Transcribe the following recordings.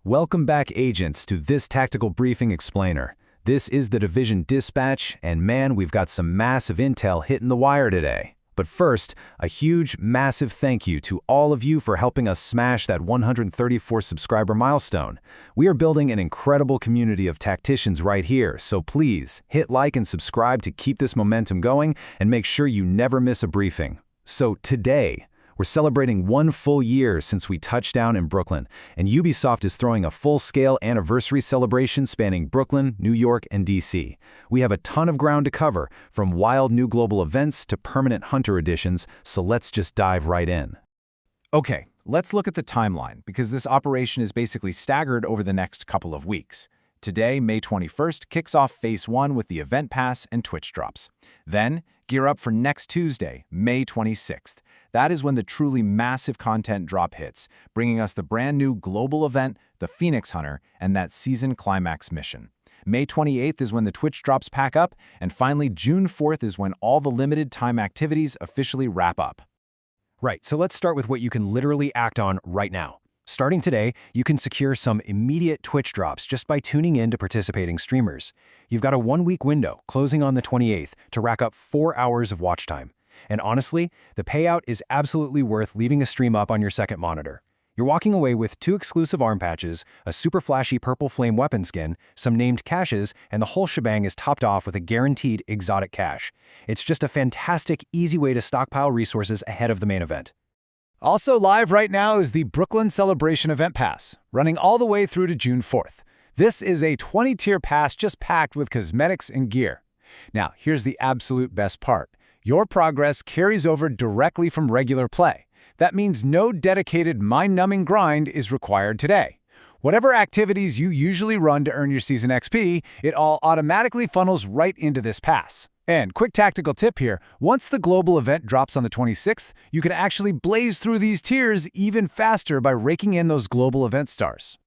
Welcome back, agents, to this Tactical Briefing Explainer. This is the Division Dispatch, and man, we've got some massive intel hitting the wire today. But first, a huge, massive thank you to all of you for helping us smash that 134 subscriber milestone. We are building an incredible community of tacticians right here, so please hit like and subscribe to keep this momentum going and make sure you never miss a briefing. So today, we're celebrating 1 full year since we touched down in Brooklyn, and Ubisoft is throwing a full-scale anniversary celebration spanning Brooklyn, New York, and DC. We have a ton of ground to cover, from wild new global events to permanent Hunter editions, so let's just dive right in. Okay, let's look at the timeline, because this operation is basically staggered over the next couple of weeks. Today, May 21st, kicks off Phase 1 with the Event Pass and Twitch drops. Then, gear up for next Tuesday, May 26th. That is when the truly massive content drop hits, bringing us the brand new global event, the Phoenix Hunter, and that season Climax mission. May 28th is when the Twitch drops pack up, and finally June 4th is when all the limited time activities officially wrap up. Right, so let's start with what you can literally act on right now. Starting today, you can secure some immediate Twitch drops just by tuning in to participating streamers. You've got a 1-week window, closing on the 28th, to rack up 4 hours of watch time. And honestly, the payout is absolutely worth leaving a stream up on your second monitor. You're walking away with 2 exclusive arm patches, a super flashy purple flame weapon skin, some named caches, and the whole shebang is topped off with a guaranteed exotic cache. It's just a fantastic, easy way to stockpile resources ahead of the main event. Also live right now is the Brooklyn Celebration Event Pass, running all the way through to June 4th. This is a 20-tier pass just packed with cosmetics and gear. Now, here's the absolute best part. Your progress carries over directly from regular play. That means no dedicated mind-numbing grind is required today. Whatever activities you usually run to earn your season XP, it all automatically funnels right into this pass. And quick tactical tip here, once the global event drops on the 26th, you can actually blaze through these tiers even faster by raking in those global event stars.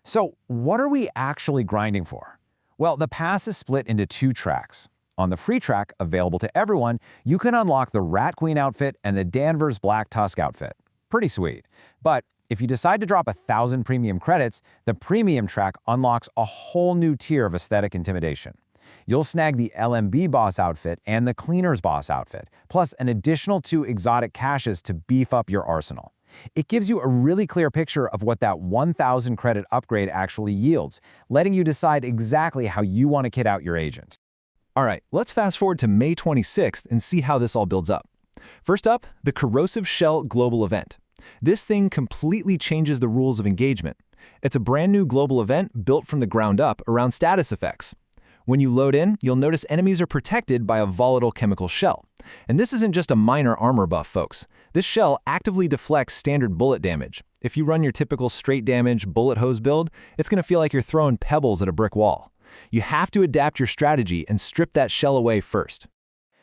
So what are we actually grinding for? Well, the pass is split into 2 tracks. On the free track, available to everyone, you can unlock the Rat Queen outfit and the Danvers Black Tusk outfit. Pretty sweet. But if you decide to drop 1,000 premium credits, the premium track unlocks a whole new tier of aesthetic intimidation. You'll snag the LMB boss outfit and the Cleaner's boss outfit, plus an additional 2 exotic caches to beef up your arsenal. It gives you a really clear picture of what that 1,000 credit upgrade actually yields, letting you decide exactly how you want to kit out your agent. All right, let's fast forward to May 26th and see how this all builds up. First up, the Corrosive Shell Global Event. This thing completely changes the rules of engagement. It's a brand new global event built from the ground up around status effects. When you load in, you'll notice enemies are protected by a volatile chemical shell. And this isn't just a minor armor buff, folks. This shell actively deflects standard bullet damage. If you run your typical straight damage bullet hose build, it's going to feel like you're throwing pebbles at a brick wall. You have to adapt your strategy and strip that shell away first.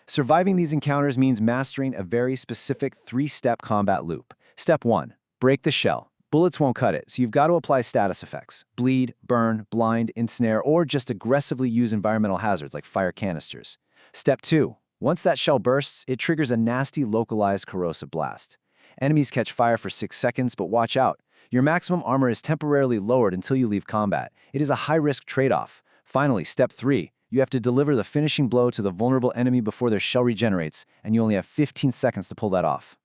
Surviving these encounters means mastering a very specific 3-step combat loop. Step 1. Break the shell. Bullets won't cut it, so you've got to apply status effects. Bleed, burn, blind, ensnare, or just aggressively use environmental hazards like fire canisters. Step 2. Once that shell bursts, it triggers a nasty localized corrosive blast. Enemies catch fire for 6 seconds, but watch out. Your maximum armor is temporarily lowered until you leave combat. It is a high-risk trade-off. Finally, Step 3. You have to deliver the finishing blow to the vulnerable enemy before their shell regenerates, and you only have 15 seconds to pull that off.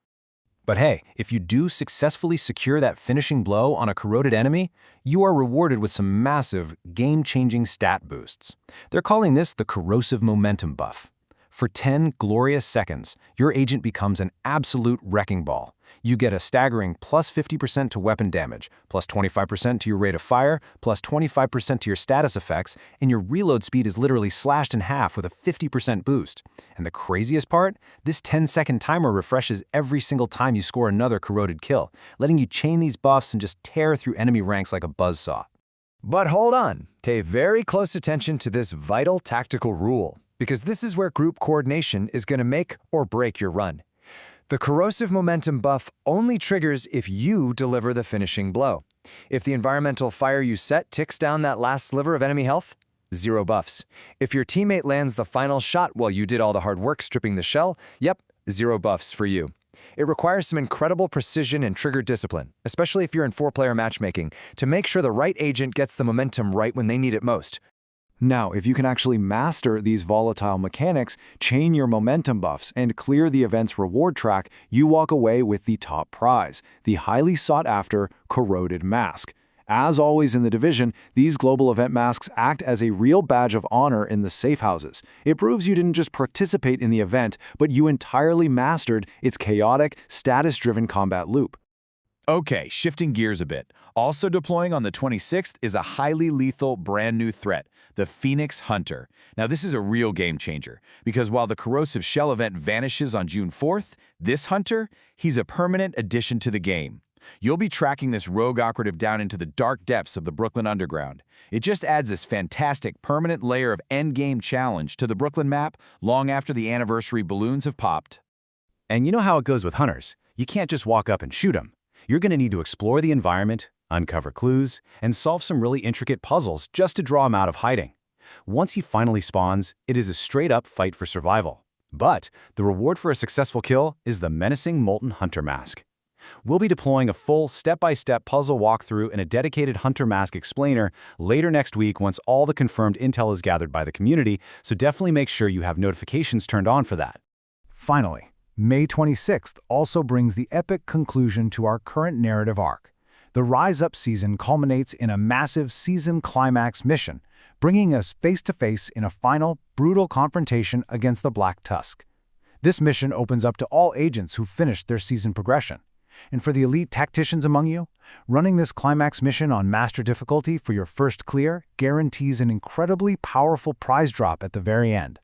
But hey, if you do successfully secure that finishing blow on a corroded enemy, you are rewarded with some massive, game-changing stat boosts. They're calling this the Corrosive Momentum buff. For 10 glorious seconds, your agent becomes an absolute wrecking ball. You get a staggering plus 50% to weapon damage, plus 25% to your rate of fire, plus 25% to your status effects, and your reload speed is literally slashed in half with a 50% boost. And the craziest part? This 10-second timer refreshes every single time you score another corroded kill, letting you chain these buffs and just tear through enemy ranks like a buzzsaw. But hold on, pay very close attention to this vital tactical rule, because this is where group coordination is going to make or break your run. The Corrosive Momentum buff only triggers if you deliver the finishing blow. If the environmental fire you set ticks down that last sliver of enemy health, 0 buffs. If your teammate lands the final shot while you did all the hard work stripping the shell, yep, 0 buffs for you. It requires some incredible precision and trigger discipline, especially if you're in 4-player matchmaking, to make sure the right agent gets the momentum right when they need it most. Now, if you can actually master these volatile mechanics, chain your momentum buffs, and clear the event's reward track, you walk away with the top prize, the highly sought-after Corroded Mask. As always in the division, these global event masks act as a real badge of honor in the safe houses. It proves you didn't just participate in the event, but you entirely mastered its chaotic, status-driven combat loop. Okay, shifting gears a bit. Also deploying on the 26th is a highly lethal brand new threat, the Phoenix Hunter. Now this is a real game changer, because while the Corrosive Shell event vanishes on June 4th, this Hunter, he's a permanent addition to the game. You'll be tracking this rogue operative down into the dark depths of the Brooklyn Underground. It just adds this fantastic permanent layer of endgame challenge to the Brooklyn map long after the anniversary balloons have popped. And you know how it goes with hunters. You can't just walk up and shoot them. You're going to need to explore the environment, uncover clues, and solve some really intricate puzzles just to draw him out of hiding. Once he finally spawns, it is a straight-up fight for survival. But the reward for a successful kill is the menacing Molten Hunter Mask. We'll be deploying a full step-by-step puzzle walkthrough and a dedicated Hunter Mask explainer later next week once all the confirmed intel is gathered by the community, so definitely make sure you have notifications turned on for that. Finally, May 26th also brings the epic conclusion to our current narrative arc. The Rise Up season culminates in a massive season climax mission, bringing us face-to-face in a final, brutal confrontation against the Black Tusk. This mission opens up to all agents who finished their season progression. And for the elite tacticians among you, running this climax mission on Master difficulty for your first clear guarantees an incredibly powerful prize drop at the very end.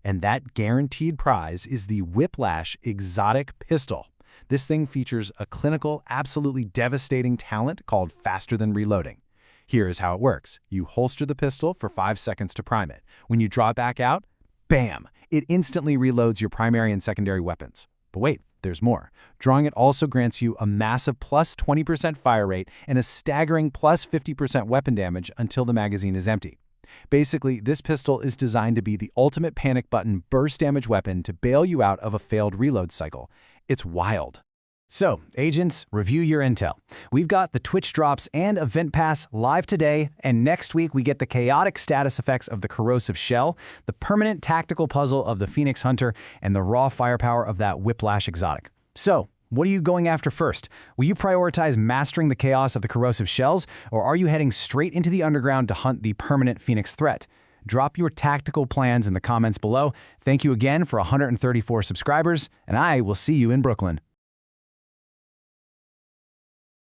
And that guaranteed prize is the Whiplash Exotic pistol. This thing features a clinical, absolutely devastating talent called Faster Than Reloading. Here is how it works. You holster the pistol for 5 seconds to prime it. When you draw it back out, bam! It instantly reloads your primary and secondary weapons. But wait, there's more. Drawing it also grants you a massive plus 20% fire rate and a staggering plus 50% weapon damage until the magazine is empty. Basically, this pistol is designed to be the ultimate panic button burst damage weapon to bail you out of a failed reload cycle. It's wild. So, agents, review your intel. We've got the Twitch drops and Event Pass live today, and next week we get the chaotic status effects of the Corrosive Shell, the permanent tactical puzzle of the Phoenix Hunter, and the raw firepower of that Whiplash Exotic. So, what are you going after first? Will you prioritize mastering the chaos of the Corrosive Shells, or are you heading straight into the underground to hunt the permanent Phoenix threat? Drop your tactical plans in the comments below. Thank you again for 134 subscribers, and I will see you in Brooklyn.